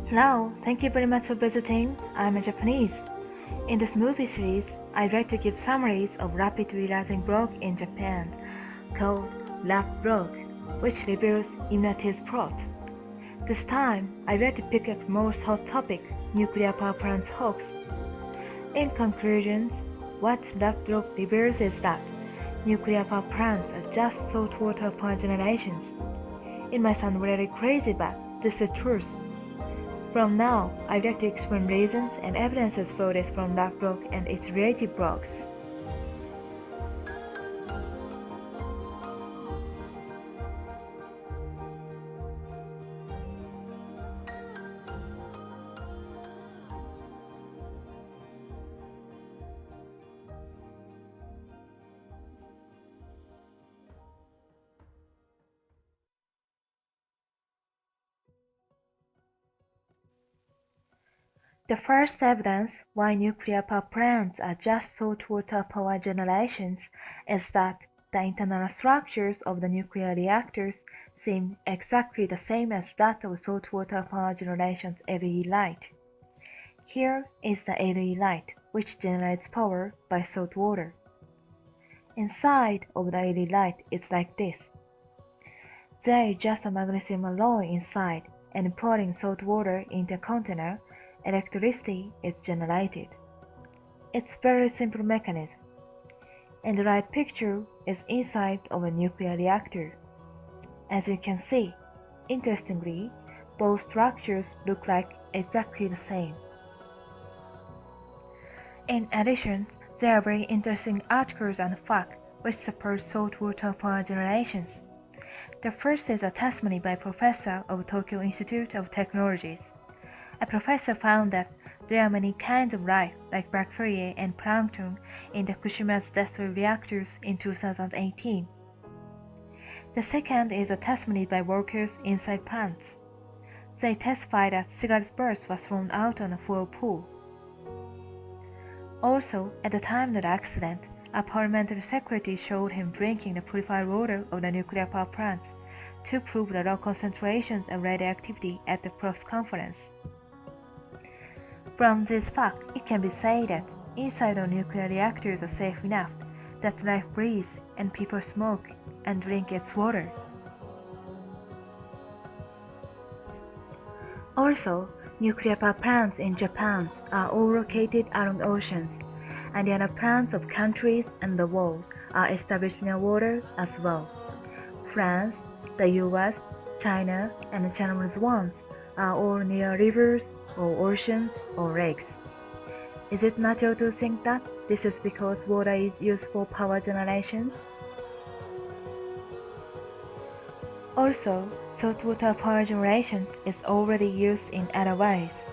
Hello, thank you very much for visiting. I'm a Japanese. In this movie series, I'd like to give summaries of rapidly rising blog in Japan called Rapt blog, which reveals humanity's plot. This time, I'd like to pick up the most hot topic, nuclear power plants hoax. In conclusions, what Rapt blog reveals is that nuclear power plants are just saltwater power generations. It might sound really crazy, but this is truth. From now, I'd like to explain reasons and evidences for this from that blog and its related blogs. The first evidence why nuclear power plants are just saltwater power generations is that the internal structures of the nuclear reactors seem exactly the same as that of saltwater power generation's LED light. Here is the LED light, which generates power by salt water. Inside of the LED light it's like this. There is just a magnesium alloy inside, and pouring salt water into a container, electricity is generated. It's very simple mechanism. And the right picture is inside of a nuclear reactor. As you can see, interestingly, both structures look like exactly the same. In addition, there are very interesting articles and facts which support saltwater power generations. The first is a testimony by a professor of Tokyo Institute of Technologies. A professor found that there are many kinds of life, like bacteria and plankton, in the Fukushima's death-ray reactors in 2018. The second is a testimony by workers inside plants. They testified that cigarette butts was thrown out on a fuel pool. Also, at the time of the accident, a parliamentary secretary showed him drinking the purified water of the nuclear power plants to prove the low concentrations of radioactivity at the press conference. From this fact, it can be said that inside of nuclear reactors are safe enough that life breathes and people smoke and drink its water. Also, nuclear power plants in Japan are all located along oceans, and the other plants of countries and the world are established near water as well. France, the US, China, and the Chinese ones are all near rivers or oceans or lakes. Is it natural to think that this is because water is used for power generations? Also, saltwater power generation is already used in other ways,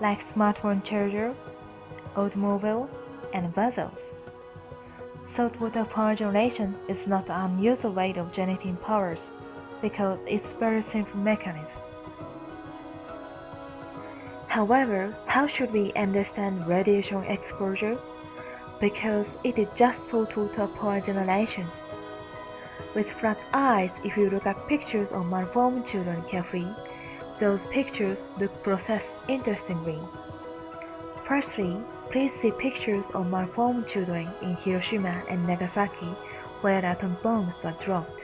like smartphone charger, automobile, and vessels. Saltwater power generation is not an unusual way of generating powers because it's a very simple mechanism. However, how should we understand radiation exposure? Because it is just saltwater power generations. With flat eyes, if you look at pictures of malformed children carefully, those pictures look processed interestingly. Firstly, please see pictures of malformed children in Hiroshima and Nagasaki where atom bombs were dropped.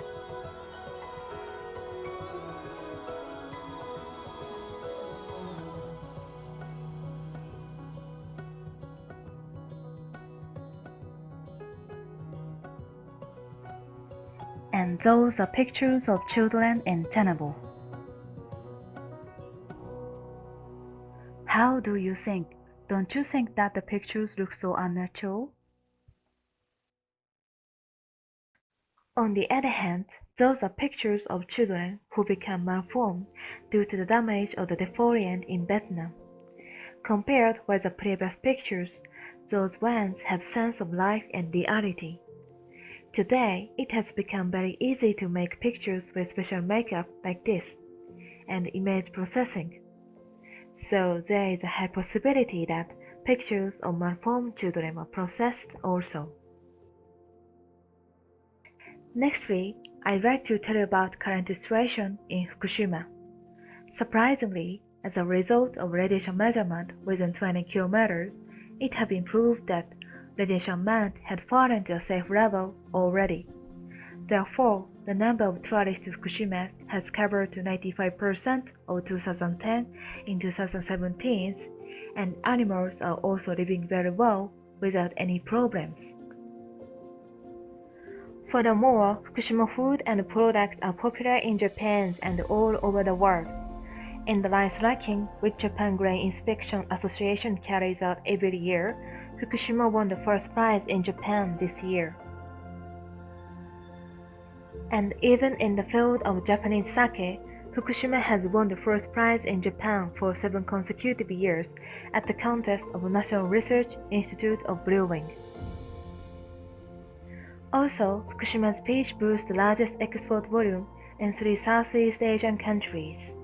And those are pictures of children in Chernobyl. How do you think? Don't you think that the pictures look so unnatural? On the other hand, those are pictures of children who become malformed due to the damage of the defoliant in Vietnam. Compared with the previous pictures, those ones have sense of life and reality. Today, it has become very easy to make pictures with special makeup like this, and image processing. So there is a high possibility that pictures of malformed children were processed also. Nextly, I'd like to tell you about current situation in Fukushima. Surprisingly, As a result of radiation measurement within 20 kilometers, it had been proved that radiation meant had fallen to a safe level already. Therefore, the number of tourists to Fukushima has covered to 95% of 2010 in 2017, and animals are also living very well without any problems. Furthermore, Fukushima food and products are popular in Japan and all over the world. In the rice ranking, which Japan Grain Inspection Association carries out every year, Fukushima won the first prize in Japan this year. And even in the field of Japanese sake, Fukushima has won the first prize in Japan for 7 consecutive years at the contest of National Research Institute of Brewing. Also, Fukushima's peach boasts the largest export volume in 3 Southeast Asian countries.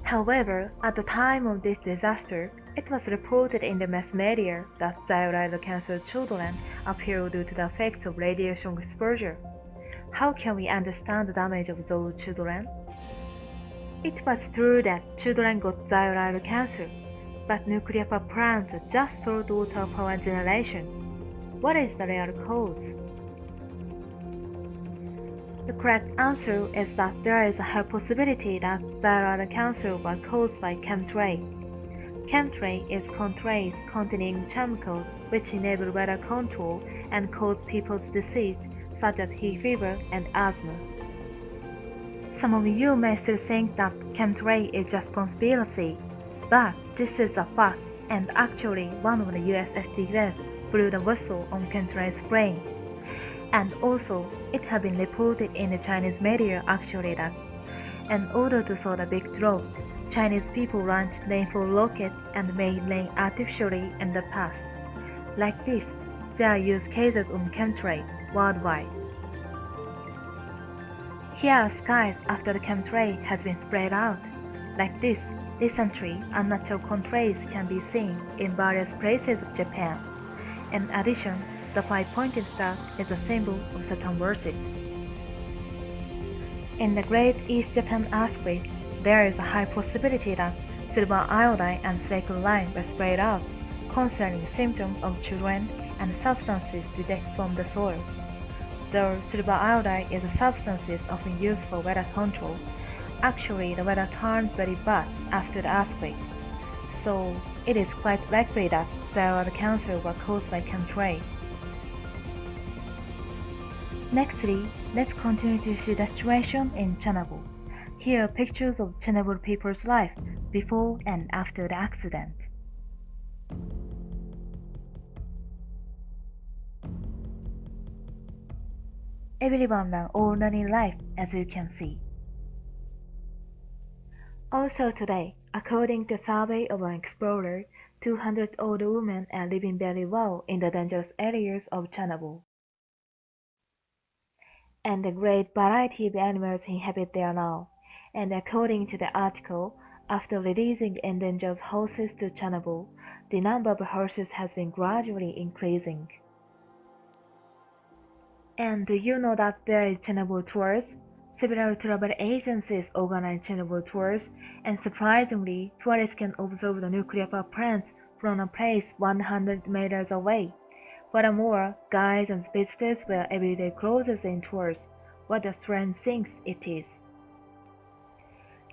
However, at the time of this disaster, it was reported in the mass media that thyroid cancer children appear due to the effects of radiation exposure. How can we understand the damage of those children? It was true that children got thyroid cancer, but nuclear power plants just sold water power generations. What is the real cause? The correct answer is that there is a high possibility that thyroid cancer was caused by chemtrails. Chemtrail is contrails containing chemicals which enable weather control and cause people's disease such as hay fever and asthma. Some of you may still think that chemtrail is just conspiracy, but this is a fact, and actually one of the US STS blew the whistle on chemtrail spraying. And also, it has been reported in the Chinese media actually that, in order to solve a big drought, Chinese people launched rainfall rockets and made rain artificially in the past. Like this, there are use cases of chemtrail worldwide. Here are skies after the chemtrail has been spread out. Like this, recently, unnatural contrails can be seen in various places of Japan. In addition, the 5-pointed star is a symbol of Saturn worship. In the Great East Japan earthquake, there is a high possibility that silver iodine and silicon lime were spread out, concerning symptoms of children and substances detected from the soil. Though silver iodine is a substance often used for weather control, actually the weather turns very bad after the earthquake, so it is quite likely that thyroid cancer was caused by chemtrail. Nextly, let's continue to see the situation in Chernobyl. Here are pictures of Chernobyl people's life before and after the accident. Everyone ran ordinary life, as you can see. Also today, according to a survey of an explorer, 200 older women are living very well in the dangerous areas of Chernobyl. And a great variety of animals inhabit there now, and according to the article, after releasing endangered horses to Chernobyl, the number of horses has been gradually increasing. And do you know that there is Chernobyl tours? Several travel agencies organize Chernobyl tours, and surprisingly, tourists can observe the nuclear power plants from a place 100 meters away. Furthermore, guides and visitors wear everyday clothes in tours. What a strange thing it is.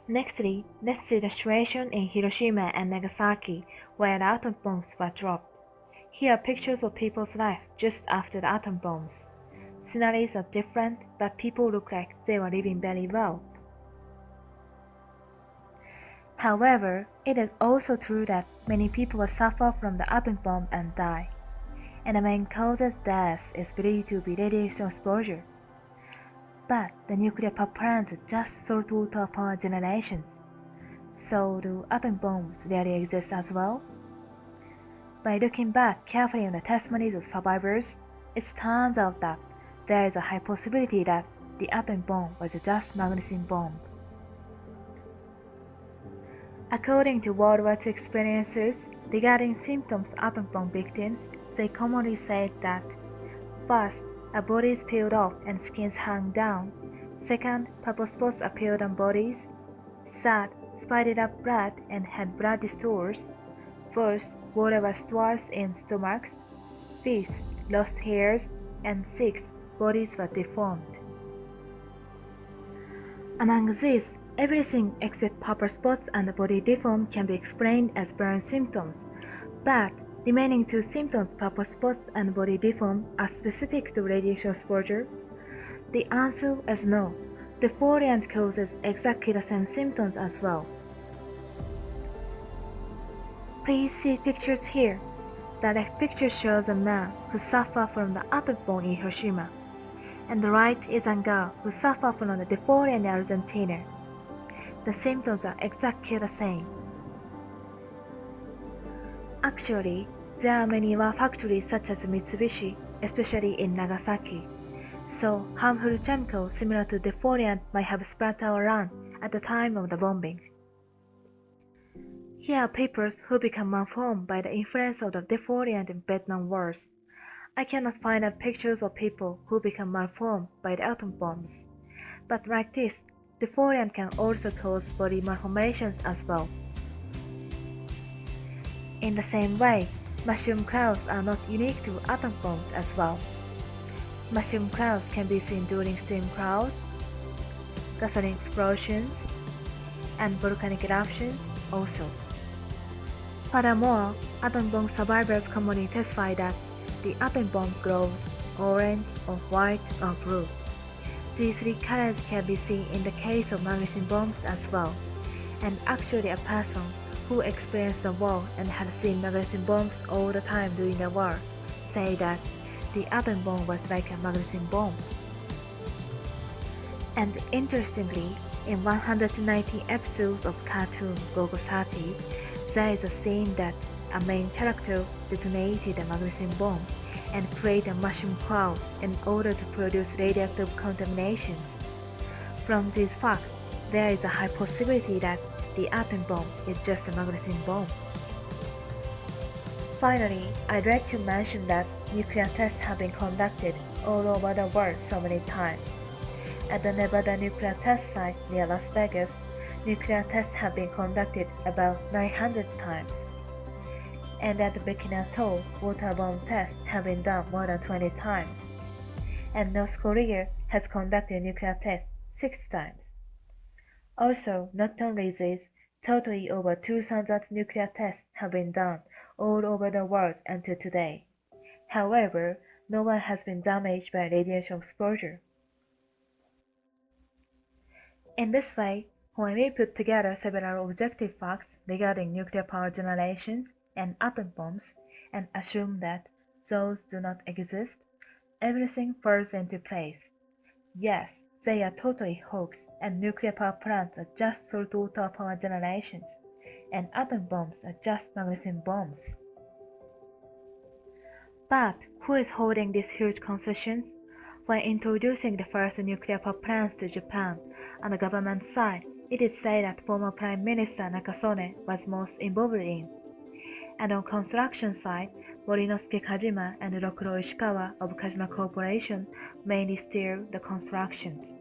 Nextly, let's see the situation in Hiroshima and Nagasaki, where the atom bombs were dropped. Here are pictures of people's life just after the atom bombs. Scenarios are different, but people look like they were living very well. However, it is also true that many people suffer from the atom bomb and die, and the main cause of death is believed to be radiation exposure. But the nuclear power plants are just saltwater power generations. So do atom bombs really exist as well? By looking back carefully on the testimonies of survivors, it turns out that there is a high possibility that the atom bomb was just magnesium bomb. According to World War II experiences regarding symptoms of atom bomb victims, they commonly said that first, a body is peeled off and skins hung down. Second, purple spots appeared on bodies. sad, spotted up blood and had bloody stools. First, water was stores in stomachs. Fifth, lost hairs. And sixth, bodies were deformed. Among these, everything except purple spots and body deform can be explained as burn symptoms, but remaining two symptoms, purple spots and body deform, are specific to radiation exposure. The answer is no. The foliant causes exactly the same symptoms as well. Please see pictures here. The left picture shows a man who suffered from the atom bomb in Hiroshima, and the right is a girl who suffered from the dysphoria in Argentina. The symptoms are exactly the same. Actually, there are many war factories such as Mitsubishi, especially in Nagasaki, so harmful chemicals similar to defoliant might have splattered around at the time of the bombing. Here are people who become malformed by the influence of the defoliant in Vietnam Wars. I cannot find out pictures of people who become malformed by the atom bombs, but like this, defoliant can also cause body malformations as well. In the same way, mushroom clouds are not unique to atom bombs as well. Mushroom clouds can be seen during steam clouds, gasoline explosions, and volcanic eruptions also. Furthermore, atom bomb survivors commonly testify that the atom bomb glows orange or white or blue. These three colors can be seen in the case of magnesium bombs as well, and actually a person who experienced the war and had seen magnesium bombs all the time during the war say that the atom bomb was like a magnesium bomb. And interestingly, in 119 episodes of cartoon Gogo 30, there is a scene that a main character detonated a magnesium bomb and created a mushroom cloud in order to produce radioactive contaminations. From these facts, there is a high possibility that the atom bomb is just a magnesium bomb. Finally, I'd like to mention that nuclear tests have been conducted all over the world so many times. At the Nevada nuclear test site near Las Vegas, nuclear tests have been conducted about 900 times. And at the Bikini Atoll, water bomb tests have been done more than 20 times. And North Korea has conducted nuclear tests 6 times. Also, not only this, totally over 2,000 nuclear tests have been done all over the world until today. However, no one has been damaged by radiation exposure. In this way, when we put together several objective facts regarding nuclear power generations and atom bombs and assume that those do not exist, everything falls into place. Yes, they are totally hoax, and nuclear power plants are just saltwater power generations, and atom bombs are just magnesium bombs. But who is holding these huge concessions? When introducing the first nuclear power plants to Japan, on the government side, it is said that former Prime Minister Nakasone was most involved in. And on construction side, Morinosuke Kajima and Rokuro Ishikawa of Kajima Corporation mainly steer the constructions.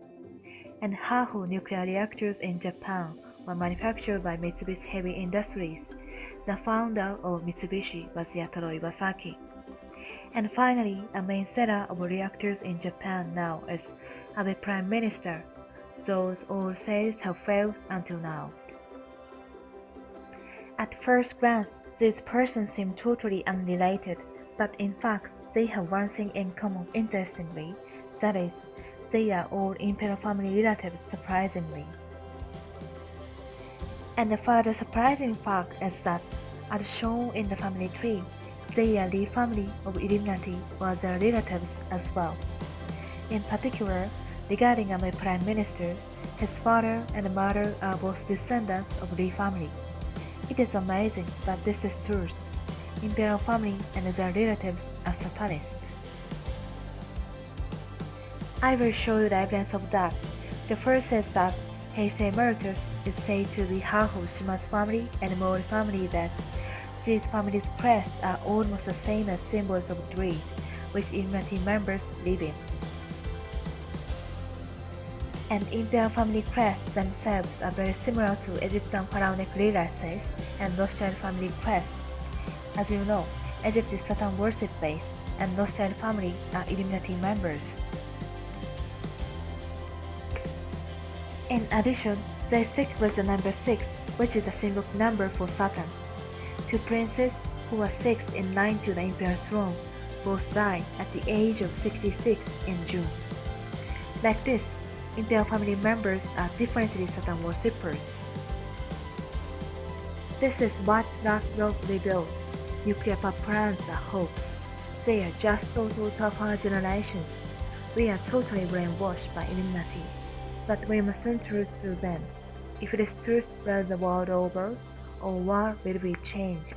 And Haho nuclear reactors in Japan were manufactured by Mitsubishi Heavy Industries. The founder of Mitsubishi was Yataro Iwasaki. And finally, a main seller of reactors in Japan now is Abe Prime Minister. Those all sales have failed until now. At first glance, these persons seem totally unrelated, but in fact, they have one thing in common interestingly, that is, they are all imperial family relatives surprisingly. And the further surprising fact is that, as shown in the family tree, they are the family of Illuminati or their relatives as well. In particular, regarding Abe Prime Minister, his father and mother are both descendants of Lee family. It is amazing, but this is truth. Imperial family and their relatives are Satanists. I will show you the evidence of that. The first is that Heisei Emeritus is said to be half of Shima's family and Mori family, that these families' crests are almost the same as symbols of greed, which Illuminati members live in. And Indian family crests themselves are very similar to Egyptian pharaonic religions and Rothschild family crests. As you know, Egypt is Satan worship base, and Rothschild family are Illuminati members. In addition, they stick with the number 6, which is a single number for Satan. Two princes, who were sixth in line to the emperor's throne, both died at the age of 66 in June. Like this, Imperial family members are definitely Satan worshippers. This is what Rapt revealed. Nuclear power plants are hoax. They are just thought of our generation. We are totally brainwashed by Illuminati, but we mustn't truth to them. If this truth spreads the world over, our war will be changed.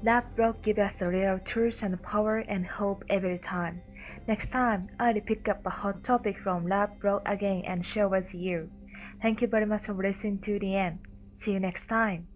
Rapt gives us the real truth and power and hope every time. Next time, I'll pick up a hot topic from Rapt again and share with you. Thank you very much for listening to the end. See you next time.